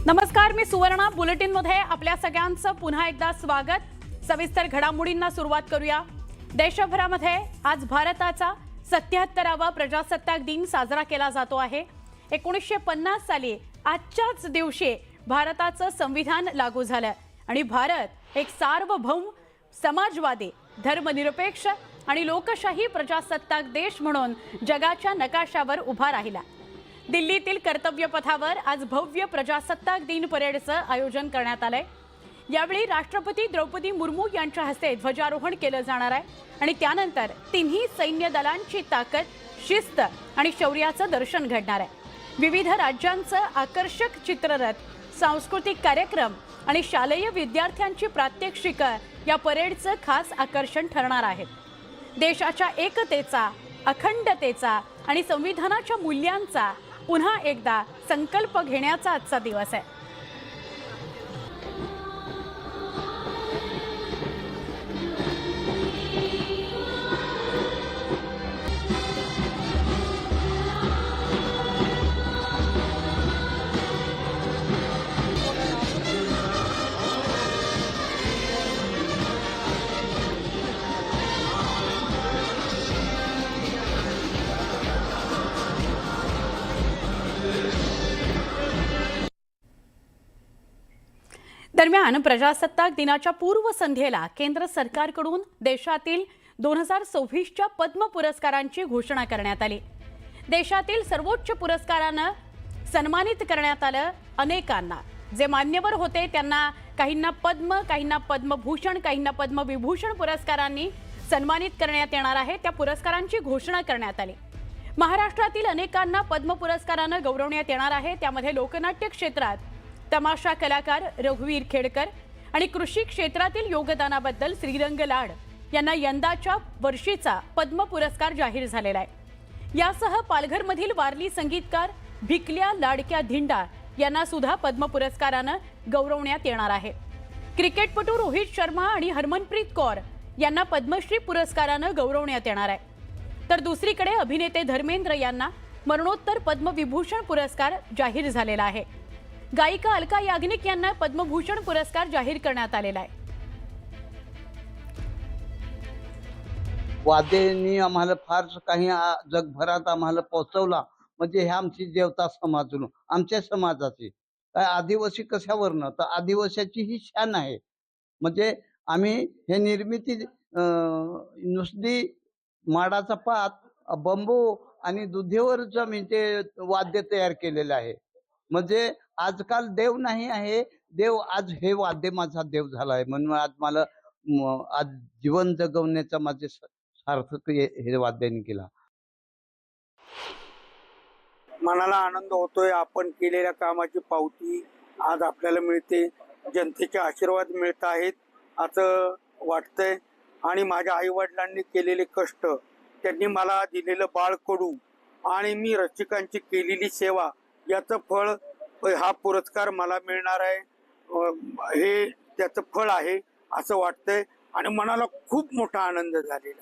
नमस्कार, मी सुवर्णा. बुलेटिन मध्ये आपल्या सगळ्यांचं पुन्हा एकदा स्वागत. सविस्तर घडामोडींना सुरुवात करूया. देशभरामध्ये आज भारताचा 77वा प्रजासत्ताक दिन साजरा केला जातो आहे. 1950 साली आजच्याच दिवशी भारताचं संविधान लागू झालं आणि भारत एक सार्वभौम, समाजवादी, धर्मनिरपेक्ष आणि लोकशाही प्रजासत्ताक देश म्हणून जगाच्या नकाशावर उभा राहिला. दिल्लीतील कर्तव्य पथावर आज भव्य प्रजासत्ताक दिन परेडचं आयोजन करण्यात आलंय. यावेळी राष्ट्रपती द्रौपदी मुर्मू यांच्या हस्ते ध्वजारोहण केलं जाणार आहे आणि त्यानंतर तिन्ही सैन्य दलांची ताकद, शिस्त आणि शौर्याचं दर्शन घडणार आहे. विविध राज्यांचं आकर्षक चित्ररथ, सांस्कृतिक कार्यक्रम आणि शालेय विद्यार्थ्यांची प्रात्यक्षिकं या परेडचं खास आकर्षण ठरणार आहेत. देशाच्या एकतेचा, अखंडतेचा आणि संविधानाच्या मूल्यांचा पुन्हा एकदा संकल्प घेण्याचा आजचा दिवस आहे. दरम्यान प्रजासत्ताक दिनाच्या पूर्वसंध्येला केंद्र सरकारकडून देशातील 2026च्या पद्म पुरस्कारांची घोषणा करण्यात आली. देशातील सर्वोच्च पुरस्कारानं सन्मानित करण्यात आलं. अनेकांना जे मान्यवर होते त्यांना काहींना पद्म, काहींना पद्मभूषण, काहींना पद्मविभूषण पुरस्कारांनी सन्मानित करण्यात येणार आहे. त्या पुरस्कारांची घोषणा करण्यात आली. महाराष्ट्रातील अनेकांना पद्म पुरस्कारानं गौरवण्यात येणार आहे. त्यामध्ये लोकनाट्य क्षेत्रात तमाशा कलाकार रघुवीर खेडकर आणि कृषी क्षेत्रातील योगदानाबद्दल श्रीरंग लाड यांना यंदाच्या वर्षीचा पद्म पुरस्कार जाहीर झालेला आहे. यासह पालघरमधील वारली संगीतकार भिकल्या लाडक्या धिंडा यांना सुद्धा पद्म पुरस्कारानं गौरवण्यात येणार आहे. क्रिकेटपटू रोहित शर्मा आणि हरमनप्रीत कौर यांना पद्मश्री पुरस्कारानं गौरवण्यात येणार आहे. तर दुसरीकडे अभिनेते धर्मेंद्र यांना मरणोत्तर पद्मविभूषण पुरस्कार जाहीर झालेला आहे. गायिका अलका याग्निक यांना पद्मभूषण पुरस्कार जाहीर करण्यात आलेला आहे. वाद्यांनी आम्हाला फार काही जगभरात आम्हाला पोहोचवला. म्हणजे हे आमची देवता समाजून आमच्या समाजाची आदिवासी कशावरनं तर आदिवासीची ही शान आहे. म्हणजे आम्ही हे निर्मिती नुसती माडाचा पात, बंबू आणि दुधीवरच आम्ही ते वाद्य तयार केलेलं आहे. म्हणजे आजकाल देव नाही आहे, देव आज हे वाद्य माझा देव झाला आहे. म्हणून आज मला आज जीवन जगवण्याचा माझे सार्थक हे वाद्याने केला. मनाला आनंद होतोय. आपण केलेल्या कामाची पावती आज आपल्याला मिळते, जनतेचे आशीर्वाद मिळत आहेत असं वाटतंय. आणि माझ्या आई वडिलांनी केलेले कष्ट, त्यांनी मला दिलेलं बाळकडू आणि मी रसिकांची केलेली सेवा याचं फळ हा पुरस्कार मला मिळणार आहे. हे त्याचं फळ आहे असं वाटतंय आणि मनाला खूप मोठा आनंद झालेला.